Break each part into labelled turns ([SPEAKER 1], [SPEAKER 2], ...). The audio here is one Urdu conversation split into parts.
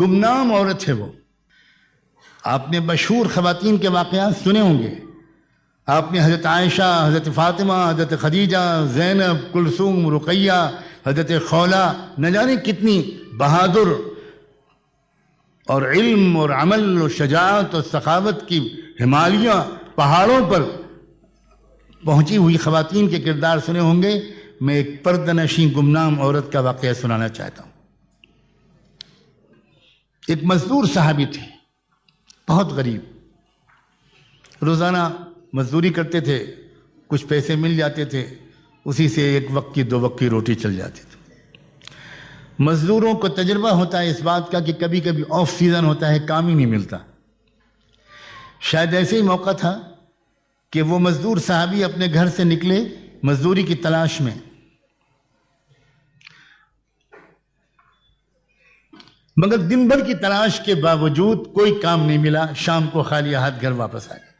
[SPEAKER 1] گمنام عورت ہے وہ. آپ نے مشہور خواتین کے واقعات سنے ہوں گے. آپ نے حضرت عائشہ، حضرت فاطمہ، حضرت خدیجہ، زینب، کلثوم، رقیہ، حضرت خولہ، نہ جانے کتنی بہادر اور علم اور عمل اور شجاعت اور سخاوت کی ہمالیہ پہاڑوں پر پہنچی ہوئی خواتین کے کردار سنے ہوں گے. میں ایک پردہ نشین گمنام عورت کا واقعہ سنانا چاہتا ہوں. ایک مزدور صحابی تھے، بہت غریب. روزانہ مزدوری کرتے تھے، کچھ پیسے مل جاتے تھے، اسی سے ایک وقت کی 2 وقت کی روٹی چل جاتی تھی. مزدوروں کو تجربہ ہوتا ہے اس بات کا کہ کبھی کبھی آف سیزن ہوتا ہے، کام ہی نہیں ملتا. شاید ایسے ہی موقع تھا کہ وہ مزدور صحابی اپنے گھر سے نکلے مزدوری کی تلاش میں. مگر دن بھر کی تلاش کے باوجود کوئی کام نہیں ملا. شام کو خالی ہاتھ گھر واپس آ گئے.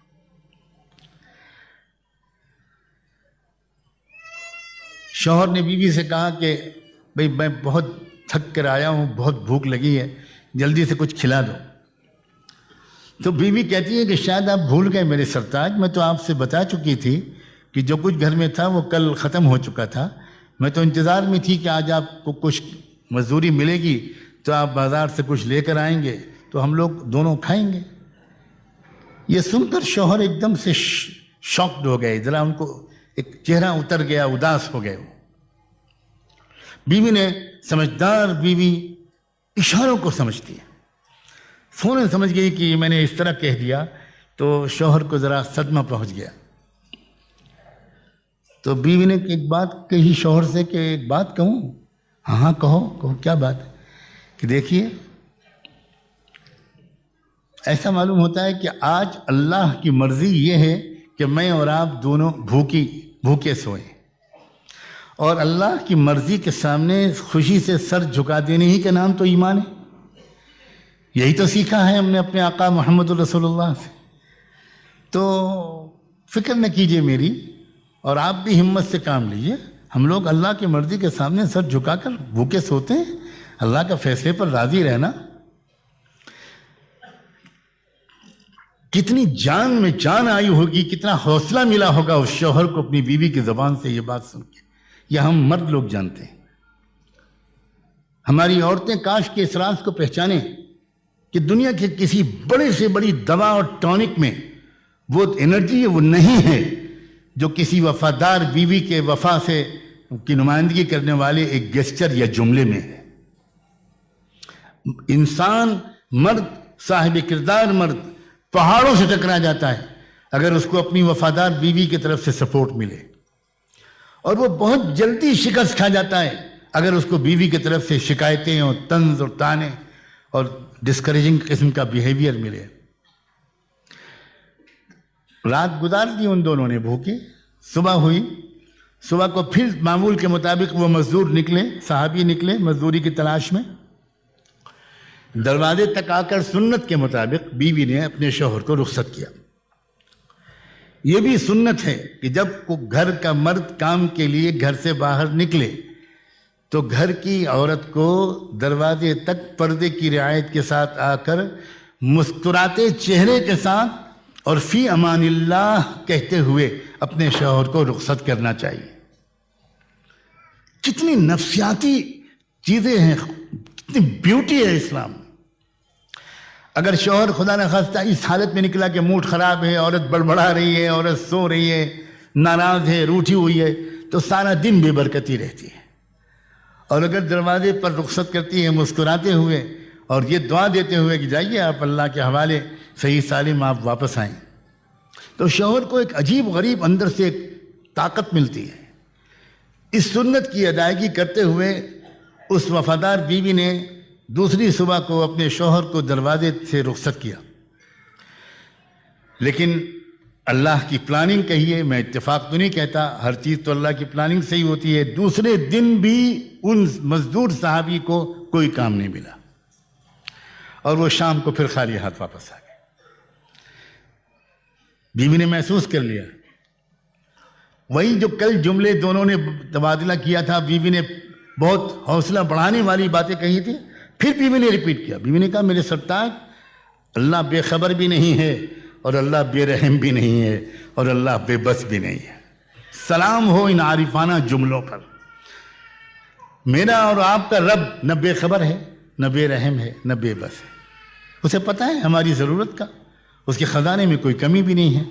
[SPEAKER 1] شوہر نے بیوی سے کہا کہ بھئی میں بہت تھک کر آیا ہوں، بہت بھوک لگی ہے، جلدی سے کچھ کھلا دو. تو بیوی کہتی ہے کہ شاید آپ بھول گئے میرے سرتاج، میں تو آپ سے بتا چکی تھی کہ جو کچھ گھر میں تھا وہ کل ختم ہو چکا تھا. میں تو انتظار میں تھی کہ آج آپ کو کچھ مزدوری ملے گی تو آپ بازار سے کچھ لے کر آئیں گے تو ہم لوگ دونوں کھائیں گے. یہ سن کر شوہر ایک دم سے شاکڈ ہو گئے، ذرا ان کو ایک چہرہ اتر گیا، اداس ہو گئے. بیوی نے، سمجھدار بیوی اشاروں کو سمجھتی ہے، فوراً سمجھ گئی کہ میں نے اس طرح کہہ دیا تو شوہر کو ذرا صدمہ پہنچ گیا. تو بیوی نے ایک بات کہی شوہر سے کہ ایک بات کہوں؟ ہاں کہو. کیا بات؟ کہ دیکھیے، ایسا معلوم ہوتا ہے کہ آج اللہ کی مرضی یہ ہے کہ میں اور آپ دونوں بھوکے سوئیں، اور اللہ کی مرضی کے سامنے خوشی سے سر جھکا دینے ہی کا نام تو ایمان ہے. یہی تو سیکھا ہے ہم نے اپنے آقا محمد رسول اللہ سے. تو فکر نہ کیجئے میری، اور آپ بھی ہمت سے کام لیجئے. ہم لوگ اللہ کی مرضی کے سامنے سر جھکا کر بھوکے سوتے ہیں، اللہ کا فیصلے پر راضی رہنا. کتنی جان میں جان آئی ہوگی، کتنا حوصلہ ملا ہوگا اس شوہر کو اپنی بیوی کی زبان سے یہ بات سن کے. یہ ہم مرد لوگ جانتے ہیں. ہماری عورتیں کاش کے اس راز کو پہچانیں کہ دنیا کی کسی بڑے سے بڑی دوا اور ٹونک میں وہ انرجی وہ نہیں ہے جو کسی وفادار بیوی کے وفا سے کی نمائندگی کرنے والے ایک گیسچر یا جملے میں ہے. انسان، مرد، صاحب کردار مرد پہاڑوں سے ٹکرا جاتا ہے اگر اس کو اپنی وفادار بیوی کی طرف سے سپورٹ ملے، اور وہ بہت جلدی شکست کھا جاتا ہے اگر اس کو بیوی کی طرف سے شکایتیں اور طنز اور طعنے اور ڈسکریجنگ قسم کا بیہیویئر ملے. رات گزار دی ان دونوں نے بھوکے. صبح ہوئی، صبح کو پھر معمول کے مطابق وہ مزدور نکلے، صحابی نکلے مزدوری کی تلاش میں. دروازے تک آ کر سنت کے مطابق بیوی نے اپنے شوہر کو رخصت کیا. یہ بھی سنت ہے کہ جب گھر کا مرد کام کے لیے گھر سے باہر نکلے تو گھر کی عورت کو دروازے تک پردے کی رعایت کے ساتھ آ کر مسکراتے چہرے کے ساتھ اور فی امان اللہ کہتے ہوئے اپنے شوہر کو رخصت کرنا چاہیے. کتنی نفسیاتی چیزیں ہیں، کتنی بیوٹی ہے اسلام. اگر شوہر خدا نخواستہ اس حالت میں نکلا کہ موڈ خراب ہے، عورت بڑبڑا رہی ہے، عورت سو رہی ہے، ناراض ہے، روٹھی ہوئی ہے، تو سارا دن بے برکتی رہتی ہے. اور اگر دروازے پر رخصت کرتی ہے مسکراتے ہوئے اور یہ دعا دیتے ہوئے کہ جائیے آپ اللہ کے حوالے، صحیح سالم آپ واپس آئیں، تو شوہر کو ایک عجیب غریب اندر سے ایک طاقت ملتی ہے. اس سنت کی ادائیگی کرتے ہوئے اس وفادار بیوی نے دوسری صبح کو اپنے شوہر کو دروازے سے رخصت کیا. لیکن اللہ کی پلاننگ کہیے، میں اتفاق تو نہیں کہتا، ہر چیز تو اللہ کی پلاننگ سے ہی ہوتی ہے. دوسرے دن بھی ان مزدور صحابی کو کوئی کام نہیں ملا اور وہ شام کو پھر خالی ہاتھ واپس آ گئے. بیوی نے محسوس کر لیا وہی جو کل جملے دونوں نے تبادلہ کیا تھا، بیوی نے بہت حوصلہ بڑھانے والی باتیں کہی تھی، پھر بیوی نے ریپیٹ کیا. بیوی نے کہا میرے سرتاج اللہ بے خبر بھی نہیں ہے اور اللہ بے رحم بھی نہیں ہے اور اللہ بے بس بھی نہیں ہے. سلام ہو ان عارفانہ جملوں پر. میرا اور آپ کا رب نہ بے خبر ہے نہ بے رحم ہے نہ بے بس ہے. اسے پتہ ہے ہماری ضرورت کا. اس کے خزانے میں کوئی کمی بھی نہیں ہے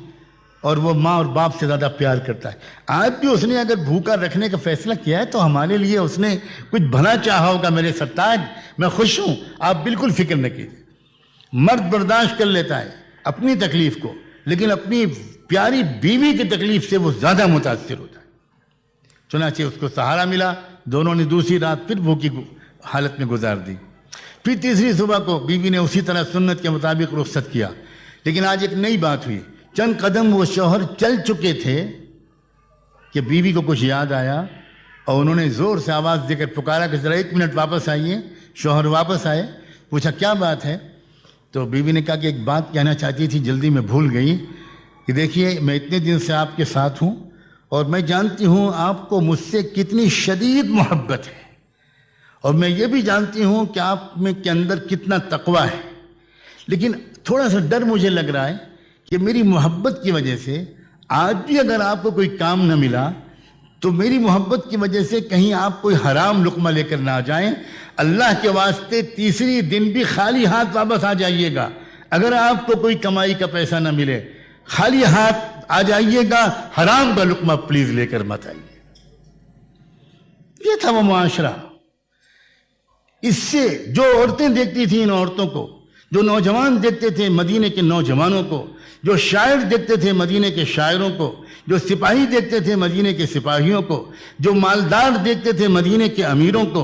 [SPEAKER 1] اور وہ ماں اور باپ سے زیادہ پیار کرتا ہے. آج بھی اس نے اگر بھوکا رکھنے کا فیصلہ کیا ہے تو ہمارے لیے اس نے کچھ بھلا چاہا ہوگا. میرے سرتاج میں خوش ہوں, آپ بالکل فکر نہ کیجیے. مرد برداشت کر لیتا ہے اپنی تکلیف کو, لیکن اپنی پیاری بیوی کی تکلیف سے وہ زیادہ متاثر ہوتا ہے. چنانچہ اس کو سہارا ملا. دونوں نے دوسری رات پھر بھوکی حالت میں گزار دی. پھر تیسری صبح کو بیوی نے اسی طرح سنت کے مطابق رخصت کیا. لیکن آج ایک نئی بات ہوئی. چند قدم وہ شوہر چل چکے تھے کہ بیوی کو کچھ یاد آیا اور انہوں نے زور سے آواز دے کر پکارا کہ ذرا 1 منٹ واپس آئیے. شوہر واپس آئے. پوچھا کیا بات ہے؟ تو بیوی نے کہا کہ ایک بات کہنا چاہتی تھی, جلدی میں بھول گئی. کہ دیکھیے میں اتنے دن سے آپ کے ساتھ ہوں اور میں جانتی ہوں آپ کو مجھ سے کتنی شدید محبت ہے, اور میں یہ بھی جانتی ہوں کہ آپ میں کے اندر کتنا تقوی ہے. لیکن تھوڑا سا ڈر مجھے لگ رہا ہے کہ میری محبت کی وجہ سے آج بھی اگر آپ کو کوئی کام نہ ملا تو میری محبت کی وجہ سے کہیں آپ کوئی حرام لقمہ لے کر نہ آ جائیں. اللہ کے واسطے تیسری دن بھی خالی ہاتھ واپس آ جائیے گا. اگر آپ کو کوئی کمائی کا پیسہ نہ ملے خالی ہاتھ آ جائیے گا, حرام کا لقمہ پلیز لے کر مت آئیے. یہ تھا وہ معاشرہ. اس سے جو عورتیں دیکھتی تھیں ان عورتوں کو, جو نوجوان دیکھتے تھے مدینے کے نوجوانوں کو, جو شاعر دیکھتے تھے مدینے کے شاعروں کو, جو سپاہی دیکھتے تھے مدینے کے سپاہیوں کو, جو مالدار دیکھتے تھے مدینے کے امیروں کو,